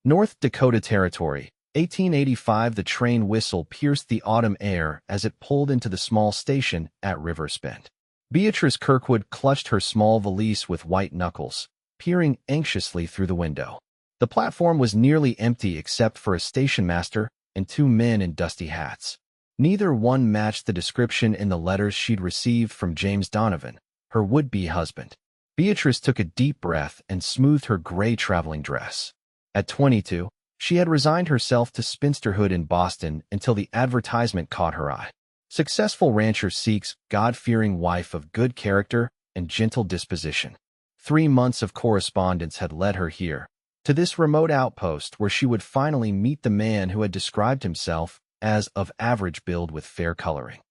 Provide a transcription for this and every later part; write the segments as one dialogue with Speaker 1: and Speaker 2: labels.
Speaker 1: North Dakota Territory, 1885. The train whistle pierced the autumn air as it pulled into the small station at River Bend. Beatrice Kirkwood clutched her small valise with white knuckles, peering anxiously through the window. The platform was nearly empty except for a station master and two men in dusty hats. Neither one matched the description in the letters she'd received from James Donovan, her would-be husband. Beatrice took a deep breath and smoothed her gray traveling dress. At 22, she had resigned herself to spinsterhood in Boston until the advertisement caught her eye. Successful rancher seeks God-fearing wife of good character and gentle disposition. 3 months of correspondence had led her here, to this remote outpost where she would finally meet the man who had described himself as of average build with fair coloring.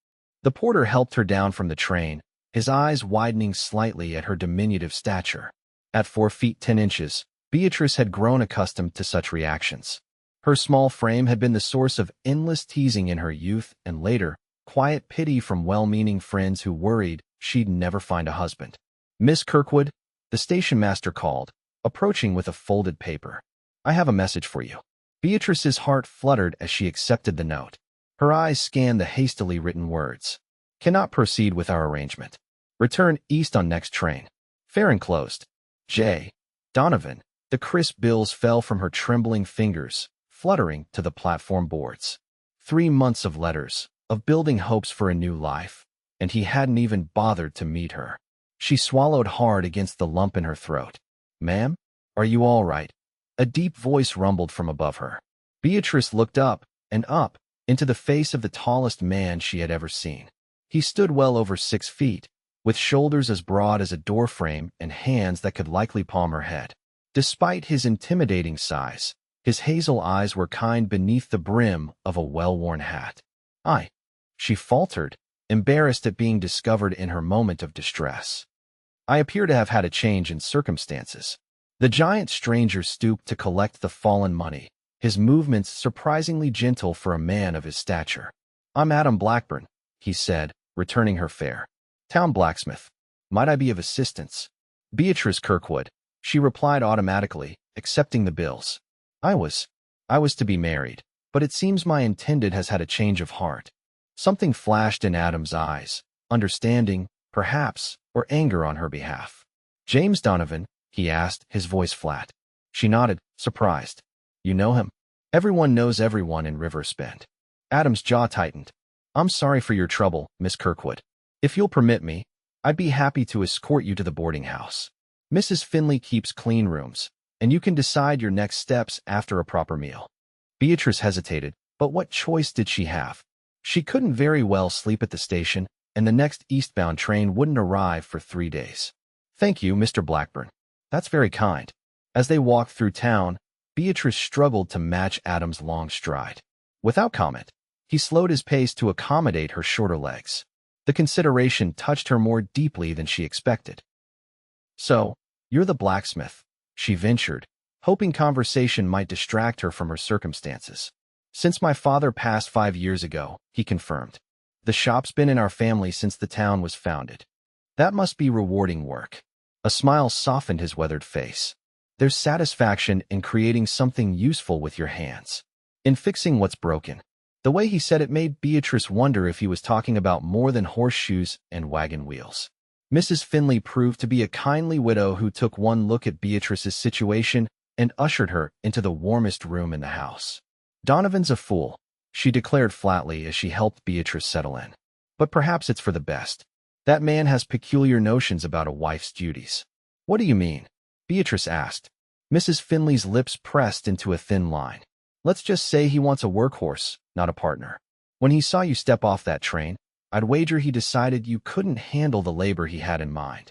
Speaker 1: The porter helped her down from the train, his eyes widening slightly at her diminutive stature. At 4 feet 10 inches, Beatrice had grown accustomed to such reactions. Her small frame had been the source of endless teasing in her youth and later, quiet pity from well-meaning friends who worried she'd never find a husband. "Miss Kirkwood," the station master called, approaching with a folded paper. "I have a message for you." Beatrice's heart fluttered as she accepted the note. Her eyes scanned the hastily written words. "Cannot proceed with our arrangement. Return east on next train. Fare enclosed. J. Donovan." The crisp bills fell from her trembling fingers, fluttering to the platform boards. 3 months of letters, of building hopes for a new life, and he hadn't even bothered to meet her. She swallowed hard against the lump in her throat. "Ma'am, are you all right?" A deep voice rumbled from above her. Beatrice looked up and up into the face of the tallest man she had ever seen. He stood well over 6 feet, with shoulders as broad as a doorframe and hands that could likely palm her head. Despite his intimidating size, his hazel eyes were kind beneath the brim of a well-worn hat. She faltered, embarrassed at being discovered in her moment of distress. "I appear to have had a change in circumstances." The giant stranger stooped to collect the fallen money, his movements surprisingly gentle for a man of his stature. "I'm Adam Blackburn," he said, returning her fare. "Town blacksmith. Might I be of assistance?" "Beatrice Kirkwood," she replied automatically, accepting the bills. I was to be married, but it seems my intended has had a change of heart." Something flashed in Adam's eyes, understanding, perhaps, or anger on her behalf. "James Donovan?" he asked, his voice flat. She nodded, surprised. "You know him?" "Everyone knows everyone in River Bend." Adam's jaw tightened. "I'm sorry for your trouble, Miss Kirkwood. If you'll permit me, I'd be happy to escort you to the boarding house. Mrs. Finley keeps clean rooms, and you can decide your next steps after a proper meal." Beatrice hesitated, but what choice did she have? She couldn't very well sleep at the station, and the next eastbound train wouldn't arrive for 3 days. "Thank you, Mr. Blackburn. That's very kind." As they walked through town, Beatrice struggled to match Adam's long stride. Without comment, he slowed his pace to accommodate her shorter legs. The consideration touched her more deeply than she expected. "So, you're the blacksmith," she ventured, hoping conversation might distract her from her circumstances. "Since my father passed 5 years ago," he confirmed. "The shop's been in our family since the town was founded." "That must be rewarding work." A smile softened his weathered face. "There's satisfaction in creating something useful with your hands. In fixing what's broken." The way he said it made Beatrice wonder if he was talking about more than horseshoes and wagon wheels. Mrs. Finley proved to be a kindly widow who took one look at Beatrice's situation and ushered her into the warmest room in the house. "Donovan's a fool," she declared flatly as she helped Beatrice settle in. "But perhaps it's for the best. That man has peculiar notions about a wife's duties." "What do you mean?" Beatrice asked. Mrs. Finley's lips pressed into a thin line. "Let's just say he wants a workhorse, not a partner. When he saw you step off that train, I'd wager he decided you couldn't handle the labor he had in mind."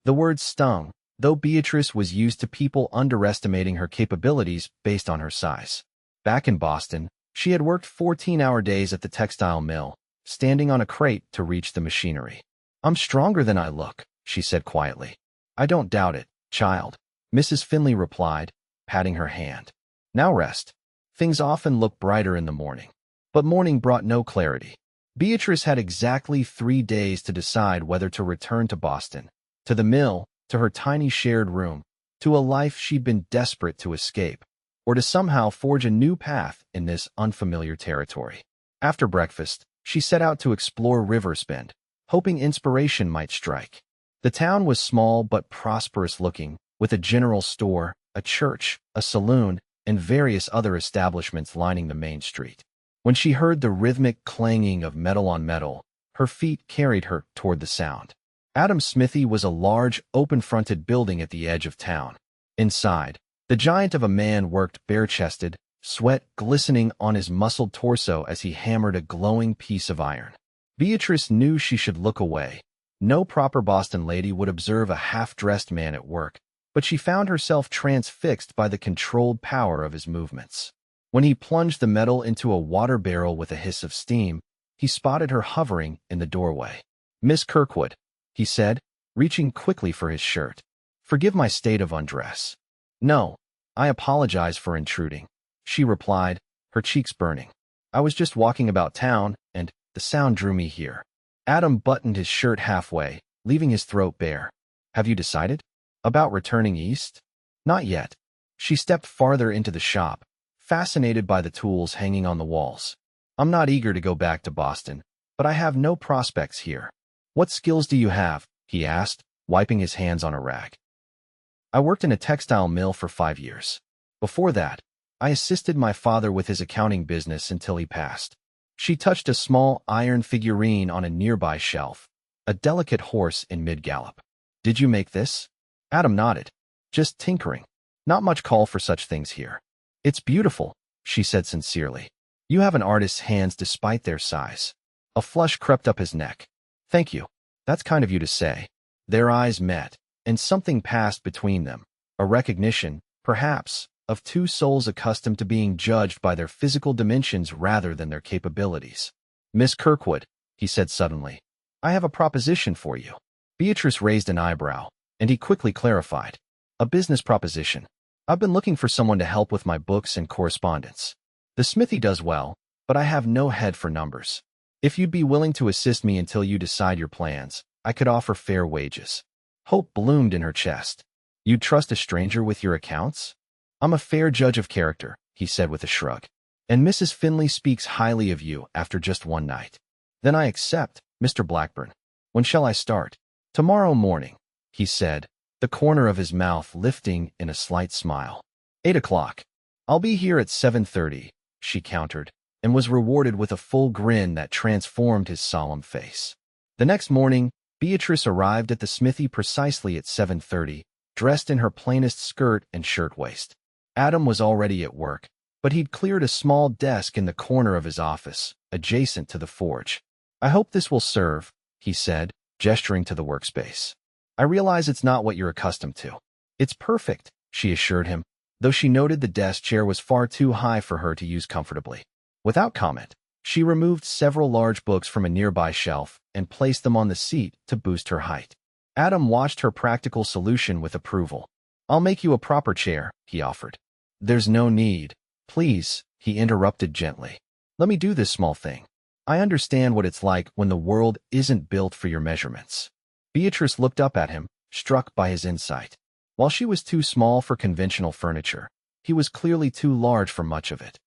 Speaker 1: The words stung, though Beatrice was used to people underestimating her capabilities based on her size. Back in Boston, she had worked 14-hour days at the textile mill, standing on a crate to reach the machinery. "I'm stronger than I look," she said quietly. "I don't doubt it, child," Mrs. Finley replied, patting her hand. "Now rest. Things often look brighter in the morning." But morning brought no clarity. Beatrice had exactly 3 days to decide whether to return to Boston, to the mill, to her tiny shared room, to a life she'd been desperate to escape. or to somehow forge a new path in this unfamiliar territory. After breakfast, she set out to explore Riversbend, hoping inspiration might strike. The town was small but prosperous-looking, with a general store, a church, a saloon, and various other establishments lining the main street. When she heard the rhythmic clanging of metal on metal, her feet carried her toward the sound. Adam's smithy was a large, open-fronted building at the edge of town. Inside, the giant of a man worked bare-chested, sweat glistening on his muscled torso as he hammered a glowing piece of iron. Beatrice knew she should look away. No proper Boston lady would observe a half-dressed man at work, but she found herself transfixed by the controlled power of his movements. When he plunged the metal into a water barrel with a hiss of steam, he spotted her hovering in the doorway. "Miss Kirkwood," he said, reaching quickly for his shirt. "Forgive my state of undress." "No, I apologize for intruding," she replied, her cheeks burning. "I was just walking about town, and the sound drew me here." Adam buttoned his shirt halfway, leaving his throat bare. "Have you decided? About returning east?" "Not yet." She stepped farther into the shop, fascinated by the tools hanging on the walls. "I'm not eager to go back to Boston, but I have no prospects here." "What skills do you have?" he asked, wiping his hands on a rag. "I worked in a textile mill for 5 years. Before that, I assisted my father with his accounting business until he passed." She touched a small iron figurine on a nearby shelf, a delicate horse in mid-gallop. "Did you make this?" Adam nodded. "Just tinkering. Not much call for such things here." "It's beautiful," she said sincerely. "You have an artist's hands despite their size." A flush crept up his neck. "Thank you. That's kind of you to say." Their eyes met, and something passed between them, a recognition, perhaps, of two souls accustomed to being judged by their physical dimensions rather than their capabilities. "Miss Kirkwood," he said suddenly, "I have a proposition for you." Beatrice raised an eyebrow, and he quickly clarified. "A business proposition. I've been looking for someone to help with my books and correspondence. The smithy does well, but I have no head for numbers. If you'd be willing to assist me until you decide your plans, I could offer fair wages." Hope bloomed in her chest. "You'd trust a stranger with your accounts?" "I'm a fair judge of character," he said with a shrug. "And Mrs. Finley speaks highly of you after just one night." "Then I accept, Mr. Blackburn. When shall I start?" "Tomorrow morning," he said, the corner of his mouth lifting in a slight smile. 8 o'clock. "I'll be here at 7:30, she countered, and was rewarded with a full grin that transformed his solemn face. The next morning, Beatrice arrived at the smithy precisely at 7:30, dressed in her plainest skirt and shirtwaist. Adam was already at work, but he'd cleared a small desk in the corner of his office, adjacent to the forge. "I hope this will serve," he said, gesturing to the workspace. "I realize it's not what you're accustomed to." "It's perfect," she assured him, though she noted the desk chair was far too high for her to use comfortably. Without comment, she removed several large books from a nearby shelf and placed them on the seat to boost her height. Adam watched her practical solution with approval. "I'll make you a proper chair," he offered. "There's no need. Please," he interrupted gently. "Let me do this small thing. I understand what it's like when the world isn't built for your measurements." Beatrice looked up at him, struck by his insight. While she was too small for conventional furniture, he was clearly too large for much of it.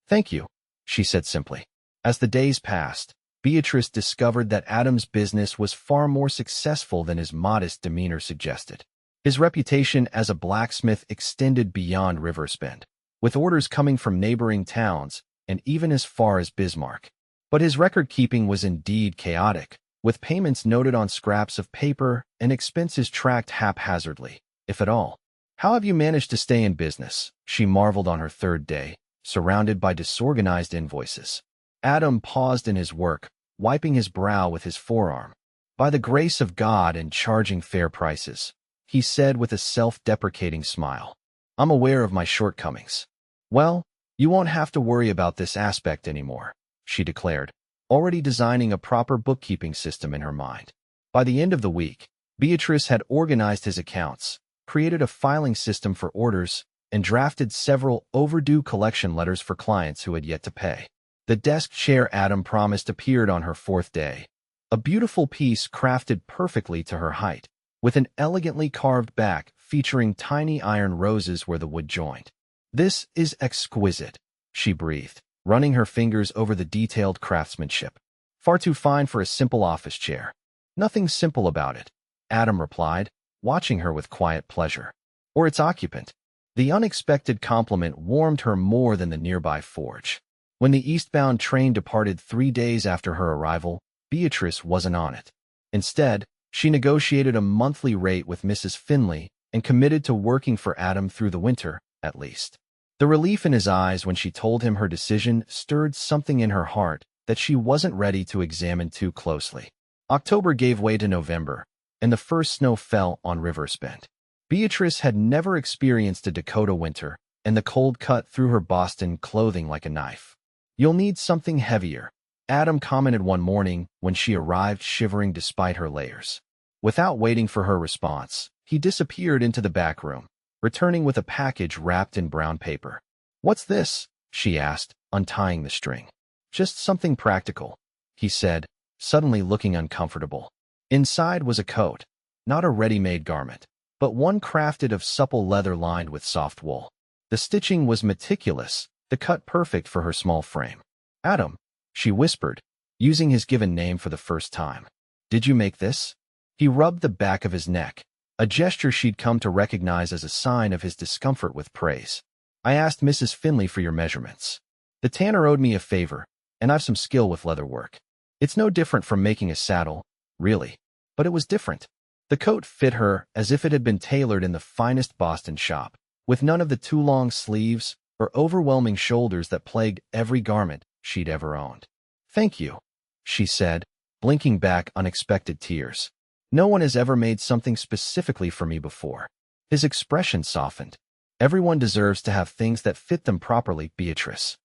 Speaker 1: "Thank you," she said simply. As the days passed, Beatrice discovered that Adam's business was far more successful than his modest demeanor suggested. His reputation as a blacksmith extended beyond Riversbend, with orders coming from neighboring towns and even as far as Bismarck. But his record-keeping was indeed chaotic, with payments noted on scraps of paper and expenses tracked haphazardly, if at all. "How have you managed to stay in business?" she marveled on her third day, surrounded by disorganized invoices. Adam paused in his work, wiping his brow with his forearm. "By the grace of God and charging fair prices," he said with a self-deprecating smile. "I'm aware of my shortcomings." "Well, you won't have to worry about this aspect anymore," she declared, already designing a proper bookkeeping system in her mind. By the end of the week, Beatrice had organized his accounts, created a filing system for orders, and drafted several overdue collection letters for clients who had yet to pay. The desk chair Adam promised appeared on her fourth day, a beautiful piece crafted perfectly to her height, with an elegantly carved back featuring tiny iron roses where the wood joined. "This is exquisite," she breathed, running her fingers over the detailed craftsmanship. "Far too fine for a simple office chair." "Nothing simple about it," Adam replied, watching her with quiet pleasure. "Or its occupant." The unexpected compliment warmed her more than the nearby forge. When the eastbound train departed 3 days after her arrival, Beatrice wasn't on it. Instead, she negotiated a monthly rate with Mrs. Finley and committed to working for Adam through the winter, at least. The relief in his eyes when she told him her decision stirred something in her heart that she wasn't ready to examine too closely. October gave way to November, and the first snow fell on Riverspent. Beatrice had never experienced a Dakota winter, and the cold cut through her Boston clothing like a knife. "You'll need something heavier," Adam commented one morning when she arrived shivering despite her layers. Without waiting for her response, he disappeared into the back room, returning with a package wrapped in brown paper. "What's this?" she asked, untying the string. "Just something practical," he said, suddenly looking uncomfortable. Inside was a coat, not a ready-made garment, but one crafted of supple leather lined with soft wool. The stitching was meticulous, the cut perfect for her small frame. "Adam," she whispered, using his given name for the first time. "Did you make this?" He rubbed the back of his neck, a gesture she'd come to recognize as a sign of his discomfort with praise. "I asked Mrs. Finley for your measurements. The tanner owed me a favor, and I've some skill with leather work. It's no different from making a saddle, really, but it was different." The coat fit her as if it had been tailored in the finest Boston shop, with none of the too long sleeves or overwhelming shoulders that plagued every garment she'd ever owned. "Thank you," she said, blinking back unexpected tears. "No one has ever made something specifically for me before." His expression softened. "Everyone deserves to have things that fit them properly, Beatrice."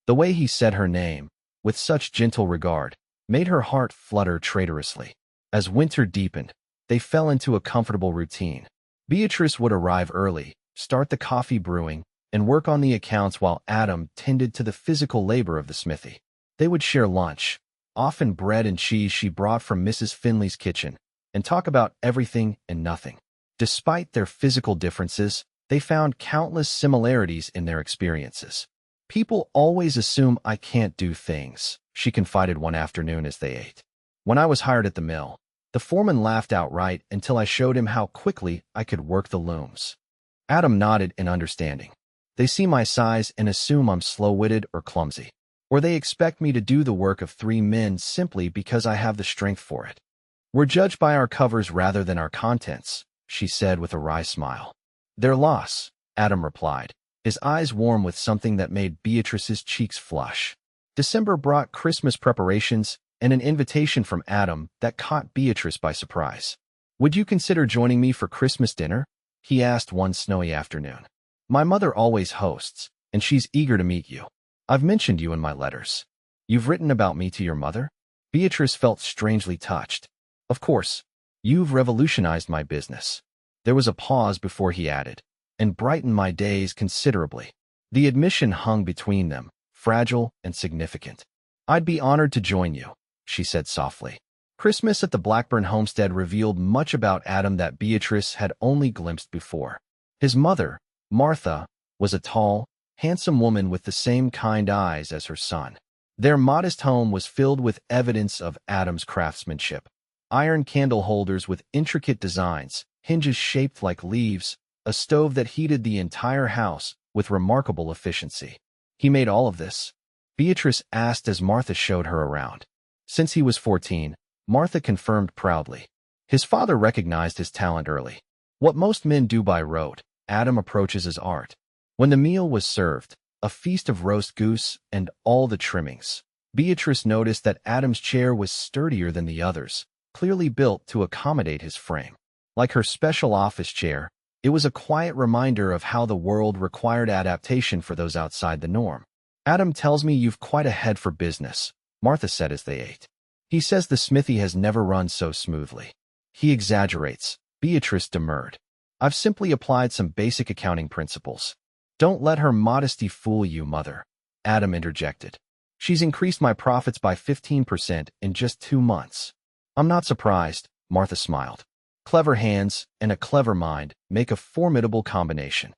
Speaker 1: The way he said her name, with such gentle regard, made her heart flutter traitorously. As winter deepened, they fell into a comfortable routine. Beatrice would arrive early, start the coffee brewing, and work on the accounts while Adam tended to the physical labor of the smithy. They would share lunch, often bread and cheese she brought from Mrs. Finley's kitchen, and talk about everything and nothing. Despite their physical differences, they found countless similarities in their experiences. "People always assume I can't do things," she confided one afternoon as they ate. "When I was hired at the mill, the foreman laughed outright until I showed him how quickly I could work the looms." Adam nodded in understanding. "They see my size and assume I'm slow-witted or clumsy. Or they expect me to do the work of 3 men simply because I have the strength for it. We're judged by our covers rather than our contents," she said with a wry smile. "Their loss," Adam replied, his eyes warm with something that made Beatrice's cheeks flush. December brought Christmas preparations and an invitation from Adam that caught Beatrice by surprise. "Would you consider joining me for Christmas dinner?" he asked one snowy afternoon. "My mother always hosts, and she's eager to meet you. I've mentioned you in my letters. You've written about me to your mother?" Beatrice felt strangely touched. "Of course. You've revolutionized my business." There was a pause before he added, "and brightened my days considerably." The admission hung between them, fragile and significant. "I'd be honored to join you," she said softly. Christmas at the Blackburn homestead revealed much about Adam that Beatrice had only glimpsed before. His mother, Martha, was a tall, handsome woman with the same kind eyes as her son. Their modest home was filled with evidence of Adam's craftsmanship. Iron candle holders with intricate designs, hinges shaped like leaves, a stove that heated the entire house with remarkable efficiency. "He made all of this?" Beatrice asked as Martha showed her around. "Since he was 14, Martha confirmed proudly. "His father recognized his talent early. What most men do by rote, Adam approaches as art." When the meal was served, a feast of roast goose and all the trimmings, Beatrice noticed that Adam's chair was sturdier than the others, clearly built to accommodate his frame. Like her special office chair, it was a quiet reminder of how the world required adaptation for those outside the norm. "Adam tells me you've quite a head for business," Martha said as they ate. "He says the smithy has never run so smoothly." "He exaggerates," Beatrice demurred. "I've simply applied some basic accounting principles." "Don't let her modesty fool you, Mother," Adam interjected. "She's increased my profits by 15% in just 2 months. "I'm not surprised," Martha smiled. "Clever hands and a clever mind make a formidable combination."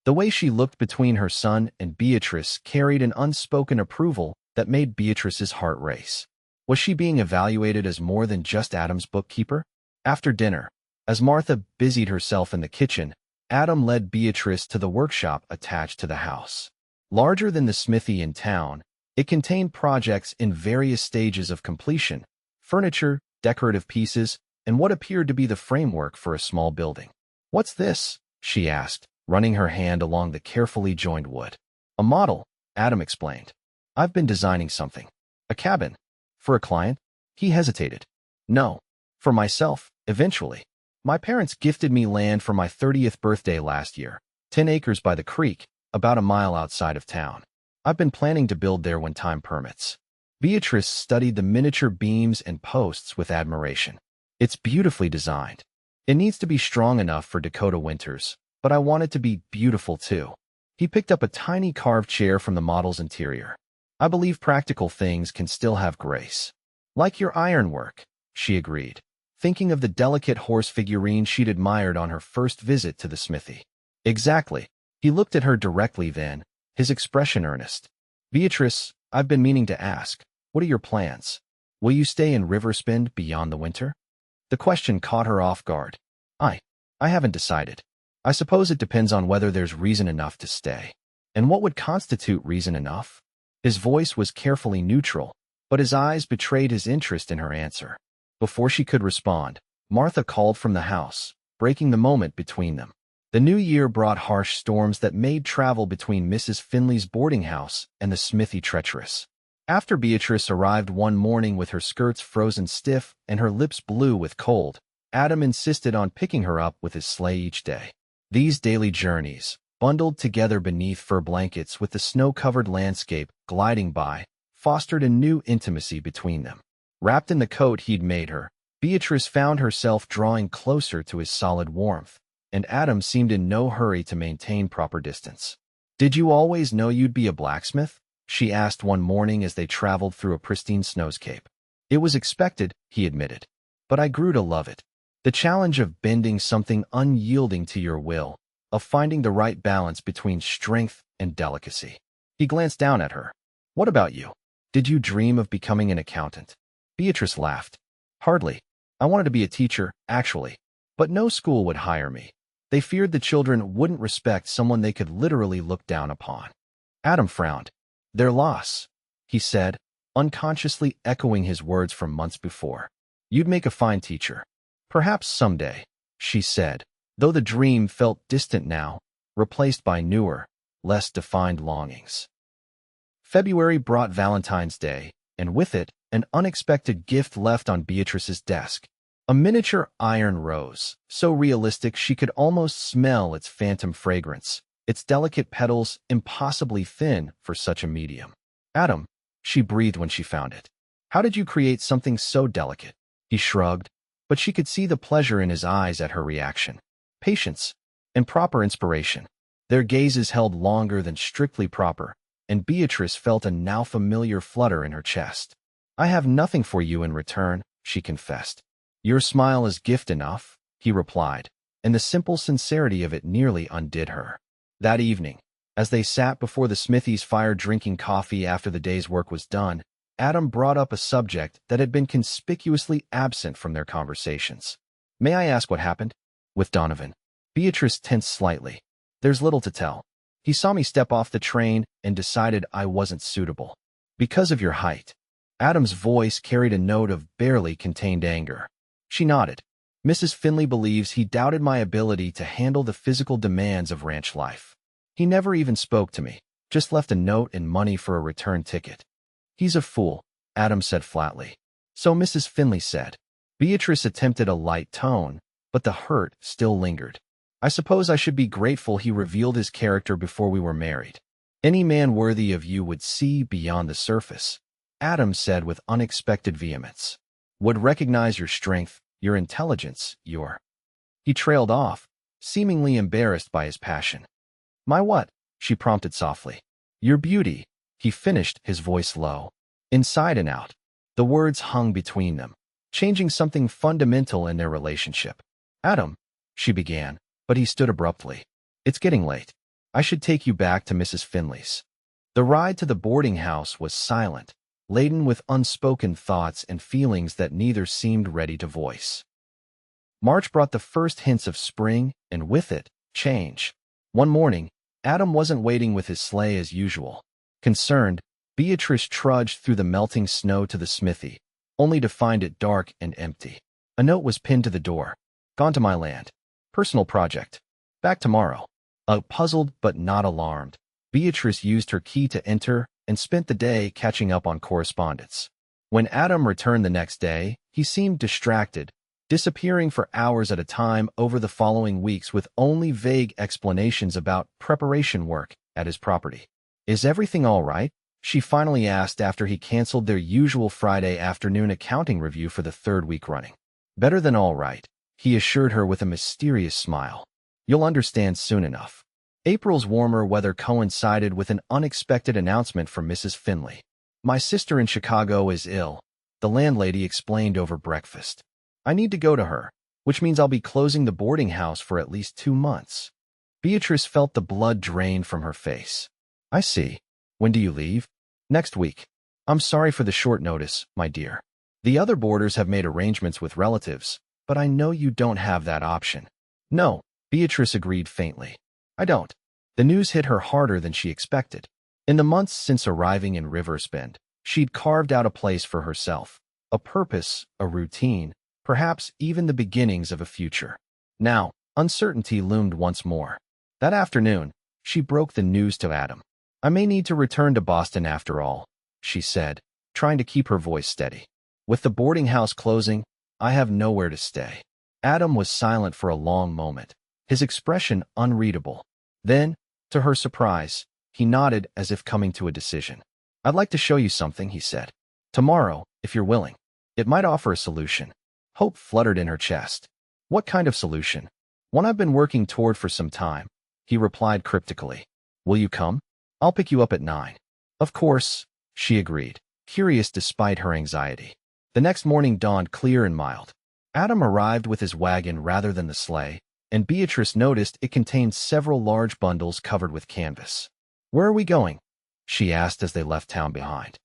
Speaker 1: The way she looked between her son and Beatrice carried an unspoken approval that made Beatrice's heart race. Was she being evaluated as more than just Adam's bookkeeper? After dinner, as Martha busied herself in the kitchen, Adam led Beatrice to the workshop attached to the house. Larger than the smithy in town, it contained projects in various stages of completion: furniture, decorative pieces, and what appeared to be the framework for a small building. "What's this?" she asked, running her hand along the carefully joined wood. "A model," Adam explained. "I've been designing something." "A cabin? For a client?" He hesitated. "No, for myself, eventually. My parents gifted me land for my 30th birthday last year, 10 acres by the creek, about a mile outside of town. I've been planning to build there when time permits." Beatrice studied the miniature beams and posts with admiration. "It's beautifully designed. It needs to be strong enough for Dakota winters, but I want it to be beautiful too." He picked up a tiny carved chair from the model's interior. "I believe practical things can still have grace." "Like your ironwork," she agreed, thinking of the delicate horse figurine she'd admired on her first visit to the smithy. "Exactly." He looked at her directly then, his expression earnest. "Beatrice, I've been meaning to ask, what are your plans? Will you stay in Riverspend beyond the winter?" The question caught her off guard. I haven't decided. I suppose it depends on whether there's reason enough to stay." "And what would constitute reason enough?" His voice was carefully neutral, but his eyes betrayed his interest in her answer. Before she could respond, Martha called from the house, breaking the moment between them. The new year brought harsh storms that made travel between Mrs. Finley's boarding house and the smithy treacherous. After Beatrice arrived one morning with her skirts frozen stiff and her lips blue with cold, Adam insisted on picking her up with his sleigh each day. These daily journeys, bundled together beneath fur blankets with the snow-covered landscape gliding by, fostered a new intimacy between them. Wrapped in the coat he'd made her, Beatrice found herself drawing closer to his solid warmth, and Adam seemed in no hurry to maintain proper distance. "Did you always know you'd be a blacksmith?" she asked one morning as they traveled through a pristine snowscape. "It was expected," he admitted, "but I grew to love it. The challenge of bending something unyielding to your will, of finding the right balance between strength and delicacy." He glanced down at her. "What about you? Did you dream of becoming an accountant?" Beatrice laughed. "Hardly. I wanted to be a teacher, actually, but no school would hire me. They feared the children wouldn't respect someone they could literally look down upon." Adam frowned. "Their loss," he said, unconsciously echoing his words from months before. "You'd make a fine teacher." "Perhaps someday," she said, though the dream felt distant now, replaced by newer, less defined longings. February brought Valentine's Day, and with it, an unexpected gift left on Beatrice's desk. A miniature iron rose, so realistic she could almost smell its phantom fragrance, its delicate petals impossibly thin for such a medium. "Adam," she breathed when she found it. "How did you create something so delicate?" He shrugged, but she could see the pleasure in his eyes at her reaction. Patience and proper inspiration. Their gazes held longer than strictly proper, and Beatrice felt a now familiar flutter in her chest. "I have nothing for you in return," she confessed. "Your smile is gift enough," he replied, and the simple sincerity of it nearly undid her. That evening, as they sat before the smithy's fire drinking coffee after the day's work was done, Adam brought up a subject that had been conspicuously absent from their conversations. "May I ask what happened?" "With Donovan." Beatrice tensed slightly. "There's little to tell. He saw me step off the train and decided I wasn't suitable. Because of your height." Adam's voice carried a note of barely contained anger. She nodded. "Mrs. Finley believes he doubted my ability to handle the physical demands of ranch life. He never even spoke to me, just left a note and money for a return ticket." "He's a fool," Adam said flatly. "So Mrs. Finley said." Beatrice attempted a light tone, but the hurt still lingered. "I suppose I should be grateful he revealed his character before we were married. Any man worthy of you would see beyond the surface," Adam said with unexpected vehemence. "Would recognize your strength, your intelligence, your—" He trailed off, seemingly embarrassed by his passion. "My what?" she prompted softly. "Your beauty," he finished, his voice low. Inside and out, the words hung between them, changing something fundamental in their relationship. "Adam," she began, but he stood abruptly. "It's getting late. I should take you back to Mrs. Finley's. The ride to the boarding house was silent, laden with unspoken thoughts and feelings that neither seemed ready to voice. March brought the first hints of spring, and with it, change. One morning, Adam wasn't waiting with his sleigh as usual. Concerned, Beatrice trudged through the melting snow to the smithy, only to find it dark and empty. A note was pinned to the door. Gone to my land. Personal project. Back tomorrow. Puzzled but not alarmed, Beatrice used her key to enter and spent the day catching up on correspondence. When Adam returned the next day, he seemed distracted, disappearing for hours at a time over the following weeks with only vague explanations about preparation work at his property. Is everything all right? She finally asked after he canceled their usual Friday afternoon accounting review for the third week running. Better than all right, he assured her with a mysterious smile. You'll understand soon enough. April's warmer weather coincided with an unexpected announcement from Mrs. Finley. My sister in Chicago is ill, the landlady explained over breakfast. I need to go to her, which means I'll be closing the boarding house for at least 2 months. Beatrice felt the blood drain from her face. I see. When do you leave? Next week. I'm sorry for the short notice, my dear. The other boarders have made arrangements with relatives, but I know you don't have that option. No, Beatrice agreed faintly. I don't. The news hit her harder than she expected. In the months since arriving in Riversbend, she'd carved out a place for herself, a purpose, a routine, perhaps even the beginnings of a future. Now, uncertainty loomed once more. That afternoon, she broke the news to Adam. I may need to return to Boston after all, she said, trying to keep her voice steady. With the boarding house closing, I have nowhere to stay. Adam was silent for a long moment, his expression unreadable. Then, to her surprise, he nodded as if coming to a decision. I'd like to show you something, he said. Tomorrow, if you're willing. It might offer a solution. Hope fluttered in her chest. What kind of solution? One I've been working toward for some time, he replied cryptically. Will you come? I'll pick you up at 9. Of course, she agreed, curious despite her anxiety. The next morning dawned clear and mild. Adam arrived with his wagon rather than the sleigh, and Beatrice noticed it contained several large bundles covered with canvas. Where are we going? She asked as they left town behind.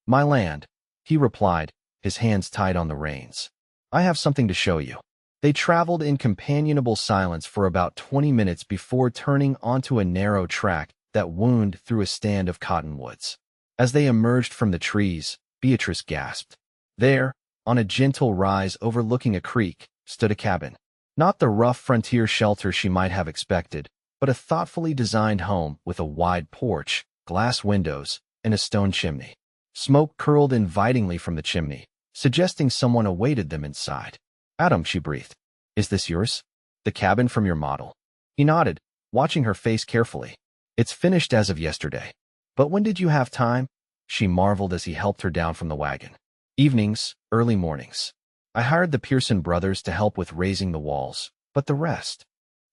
Speaker 1: My land, he replied, his hands tied on the reins. I have something to show you. They traveled in companionable silence for about 20 minutes before turning onto a narrow track that wound through a stand of cottonwoods. As they emerged from the trees, Beatrice gasped. There, on a gentle rise overlooking a creek, stood a cabin. Not the rough frontier shelter she might have expected, but a thoughtfully designed home with a wide porch, glass windows, and a stone chimney. Smoke curled invitingly from the chimney, suggesting someone awaited them inside. Adam, she breathed. Is this yours? The cabin from your model? He nodded, watching her face carefully. It's finished as of yesterday. But when did you have time? She marveled as he helped her down from the wagon. Evenings, early mornings. I hired the Pearson brothers to help with raising the walls, but the rest?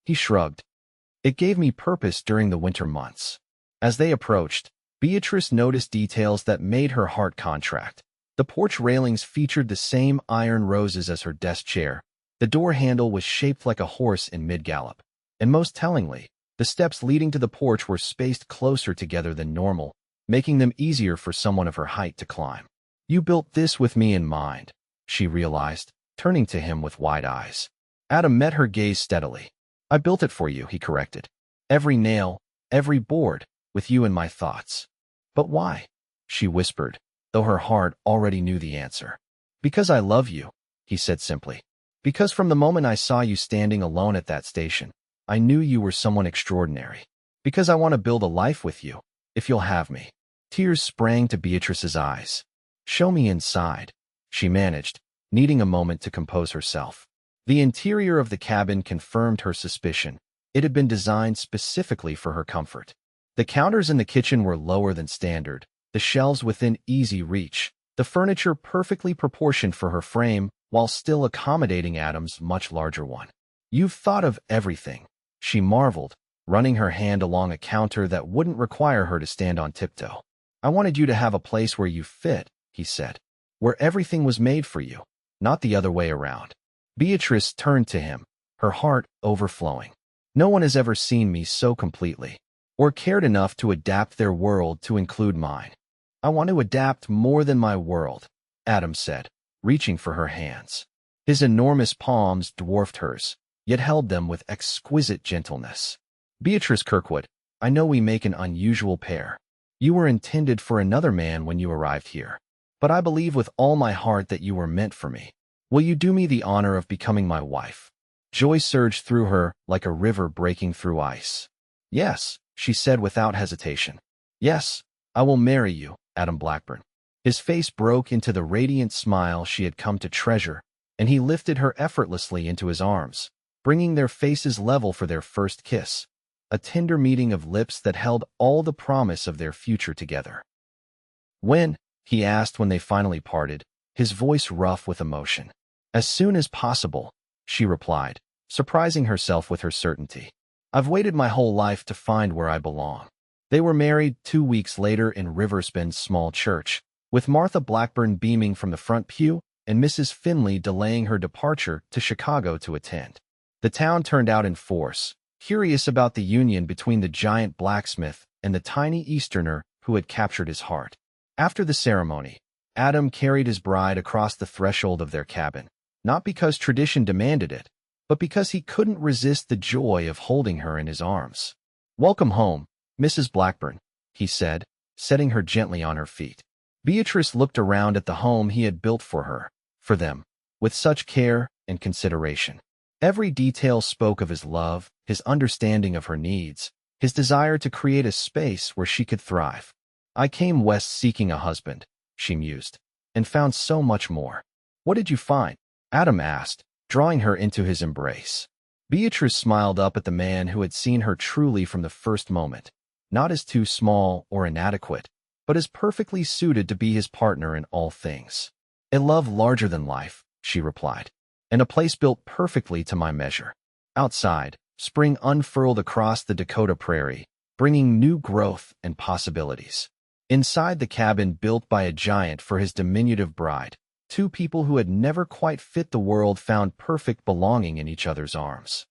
Speaker 1: He shrugged. It gave me purpose during the winter months. As they approached, Beatrice noticed details that made her heart contract. The porch railings featured the same iron roses as her desk chair. The door handle was shaped like a horse in mid-gallop. And most tellingly, the steps leading to the porch were spaced closer together than normal, making them easier for someone of her height to climb. You built this with me in mind, she realized, turning to him with wide eyes. Adam met her gaze steadily. I built it for you, he corrected. Every nail, every board, with you in my thoughts. But why? She whispered, though her heart already knew the answer. Because I love you, he said simply. Because from the moment I saw you standing alone at that station, I knew you were someone extraordinary. Because I want to build a life with you, if you'll have me. Tears sprang to Beatrice's eyes. Show me inside, she managed, needing a moment to compose herself. The interior of the cabin confirmed her suspicion. It had been designed specifically for her comfort. The counters in the kitchen were lower than standard, the shelves within easy reach, the furniture perfectly proportioned for her frame while still accommodating Adam's much larger one. You've thought of everything, she marveled, running her hand along a counter that wouldn't require her to stand on tiptoe. I wanted you to have a place where you fit, he said, where everything was made for you, not the other way around. Beatrice turned to him, her heart overflowing. No one has ever seen me so completely, or cared enough to adapt their world to include mine. I want to adapt more than my world, Adam said, reaching for her hands. His enormous palms dwarfed hers, yet held them with exquisite gentleness. Beatrice Kirkwood, I know we make an unusual pair. You were intended for another man when you arrived here, but I believe with all my heart that you were meant for me. Will you do me the honor of becoming my wife? Joy surged through her like a river breaking through ice. Yes, she said without hesitation. Yes, I will marry you, Adam Blackburn. His face broke into the radiant smile she had come to treasure, and he lifted her effortlessly into his arms, bringing their faces level for their first kiss, a tender meeting of lips that held all the promise of their future together. When? He asked when they finally parted, his voice rough with emotion. As soon as possible, she replied, surprising herself with her certainty. I've waited my whole life to find where I belong. They were married 2 weeks later in Riversbend's small church, with Martha Blackburn beaming from the front pew and Mrs. Finley delaying her departure to Chicago to attend. The town turned out in force, curious about the union between the giant blacksmith and the tiny Easterner who had captured his heart. After the ceremony, Adam carried his bride across the threshold of their cabin, not because tradition demanded it, but because he couldn't resist the joy of holding her in his arms. Welcome home, Mrs. Blackburn, he said, setting her gently on her feet. Beatrice looked around at the home he had built for them, with such care and consideration. Every detail spoke of his love, his understanding of her needs, his desire to create a space where she could thrive. I came west seeking a husband, she mused, and found so much more. What did you find? Adam asked, drawing her into his embrace. Beatrice smiled up at the man who had seen her truly from the first moment, not as too small or inadequate, but as perfectly suited to be his partner in all things. A love larger than life, she replied, and a place built perfectly to my measure. Outside, spring unfurled across the Dakota prairie, bringing new growth and possibilities. Inside the cabin built by a giant for his diminutive bride, two people who had never quite fit the world found perfect belonging in each other's arms.